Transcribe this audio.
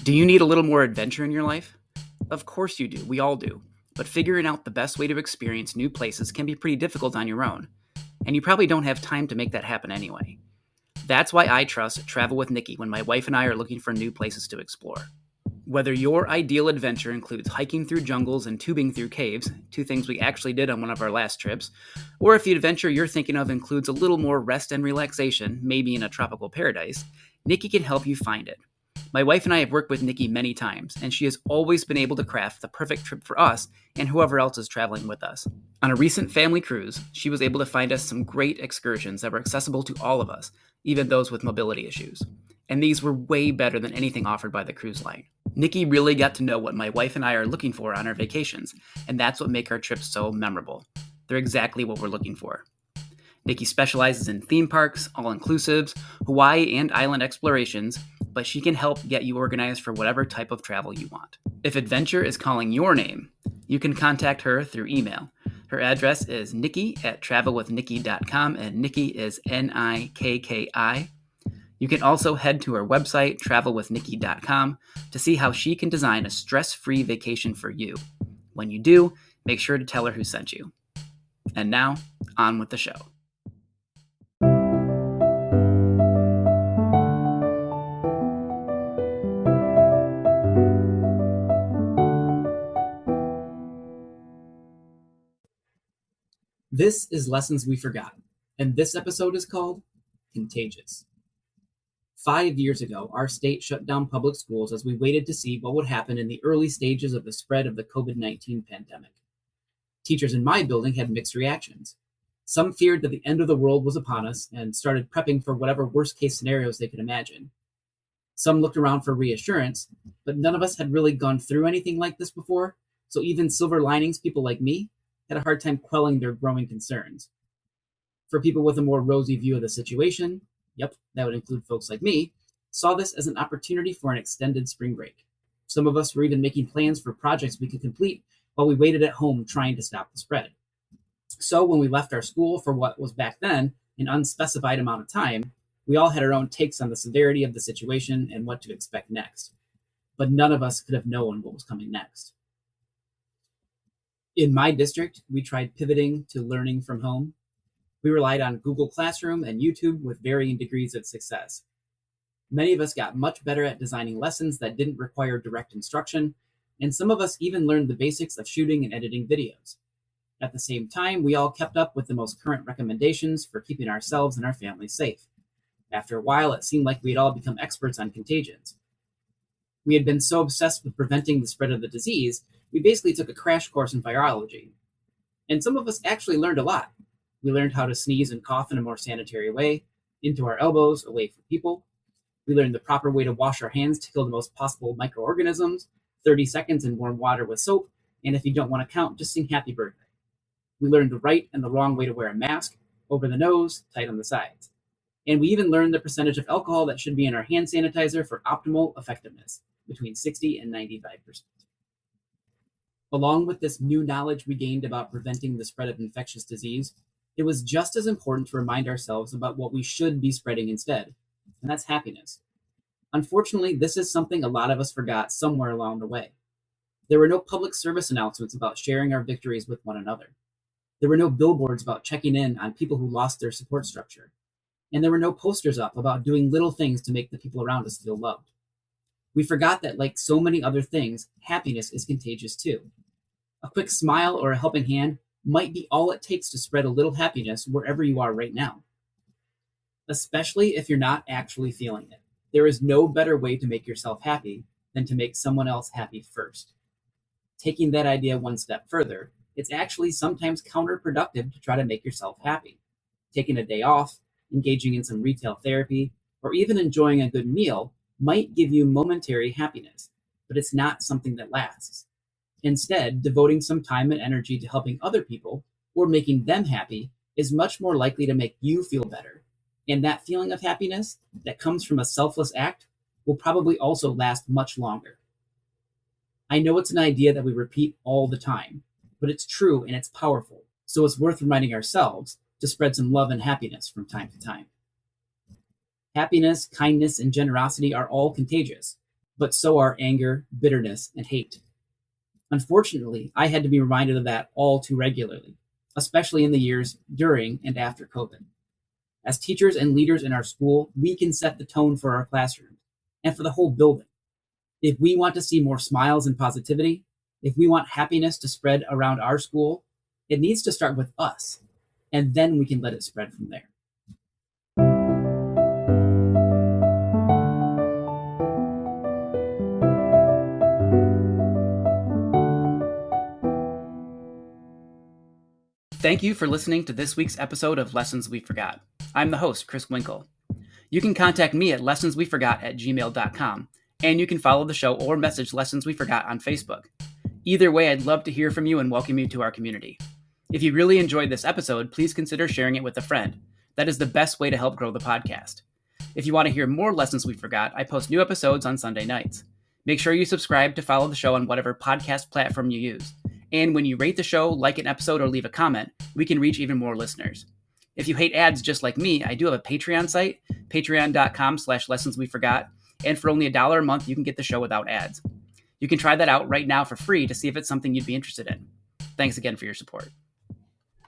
Do you need a little more adventure in your life? Of course you do, we all do. But figuring out the best way to experience new places can be pretty difficult on your own. And you probably don't have time to make that happen anyway. That's why I trust Travel with Nikki when my wife and I are looking for new places to explore. Whether your ideal adventure includes hiking through jungles and tubing through caves, two things we actually did on one of our last trips, or if the adventure you're thinking of includes a little more rest and relaxation, maybe in a tropical paradise, Nikki can help you find it. My wife and I have worked with Nikki many times, and she has always been able to craft the perfect trip for us and whoever else is traveling with us. On a recent family cruise, she was able to find us some great excursions that were accessible to all of us, even those with mobility issues. And these were way better than anything offered by the cruise line. Nikki really got to know what my wife and I are looking for on our vacations, and that's what makes our trips so memorable. They're exactly what we're looking for. Nikki specializes in theme parks, all-inclusives, Hawaii and island explorations, but she can help get you organized for whatever type of travel you want. If adventure is calling your name, you can contact her through email. Her address is nikki@travelwithnikki.com, and Nikki is Nikki. You can also head to her website, travelwithnikki.com, to see how she can design a stress-free vacation for you. When you do, make sure to tell her who sent you. And now, on with the show. This is Lessons We Forgot, and this episode is called Contagious. 5 years ago, our state shut down public schools as we waited to see what would happen in the early stages of the spread of the COVID-19 pandemic. Teachers in my building had mixed reactions. Some feared that the end of the world was upon us and started prepping for whatever worst-case scenarios they could imagine. Some looked around for reassurance, but none of us had really gone through anything like this before, so even silver linings people like me had a hard time quelling their growing concerns. For people with a more rosy view of the situation, yep, that would include folks like me, saw this as an opportunity for an extended spring break. Some of us were even making plans for projects we could complete while we waited at home trying to stop the spread. So when we left our school for what was back then an unspecified amount of time, we all had our own takes on the severity of the situation and what to expect next. But none of us could have known what was coming next. In my district, we tried pivoting to learning from home. We relied on Google Classroom and YouTube with varying degrees of success. Many of us got much better at designing lessons that didn't require direct instruction, and some of us even learned the basics of shooting and editing videos. At the same time, we all kept up with the most current recommendations for keeping ourselves and our families safe. After a while, it seemed like we had all become experts on contagions. We had been so obsessed with preventing the spread of the disease, we basically took a crash course in virology. And some of us actually learned a lot. We learned how to sneeze and cough in a more sanitary way, into our elbows, away from people. We learned the proper way to wash our hands to kill the most possible microorganisms, 30 seconds in warm water with soap, and if you don't want to count, just sing happy birthday. We learned the right and the wrong way to wear a mask, over the nose, tight on the sides. And we even learned the percentage of alcohol that should be in our hand sanitizer for optimal effectiveness, between 60 and 95%. Along with this new knowledge we gained about preventing the spread of infectious disease, it was just as important to remind ourselves about what we should be spreading instead, and that's happiness. Unfortunately, this is something a lot of us forgot somewhere along the way. There were no public service announcements about sharing our victories with one another. There were no billboards about checking in on people who lost their support structure. And there were no posters up about doing little things to make the people around us feel loved. We forgot that, like so many other things, happiness is contagious too. A quick smile or a helping hand might be all it takes to spread a little happiness wherever you are right now. Especially if you're not actually feeling it. There is no better way to make yourself happy than to make someone else happy first. Taking that idea one step further, it's actually sometimes counterproductive to try to make yourself happy. Taking a day off, engaging in some retail therapy, or even enjoying a good meal might give you momentary happiness, but it's not something that lasts. Instead, devoting some time and energy to helping other people or making them happy is much more likely to make you feel better. And that feeling of happiness that comes from a selfless act will probably also last much longer. I know it's an idea that we repeat all the time, but it's true and it's powerful, so it's worth reminding ourselves to spread some love and happiness from time to time. Happiness, kindness, and generosity are all contagious. but so are anger, bitterness, and hate. Unfortunately, I had to be reminded of that all too regularly, especially in the years during and after COVID. As teachers and leaders in our school, we can set the tone for our classrooms and for the whole building. If we want to see more smiles and positivity, if we want happiness to spread around our school, it needs to start with us, and then we can let it spread from there. Thank you for listening to this week's episode of Lessons We Forgot. I'm the host, Chris Winkle. You can contact me at lessonsweforgot@gmail.com, and you can follow the show or message Lessons We Forgot on Facebook. Either way, I'd love to hear from you and welcome you to our community. If you really enjoyed this episode, please consider sharing it with a friend. That is the best way to help grow the podcast. If you want to hear more Lessons We Forgot, I post new episodes on Sunday nights. Make sure you subscribe to follow the show on whatever podcast platform you use. And when you rate the show, like an episode, or leave a comment, we can reach even more listeners. If you hate ads just like me, I do have a Patreon site, patreon.com/lessonsweforgot, and for only $1 a month, you can get the show without ads. You can try that out right now for free to see if it's something you'd be interested in. Thanks again for your support.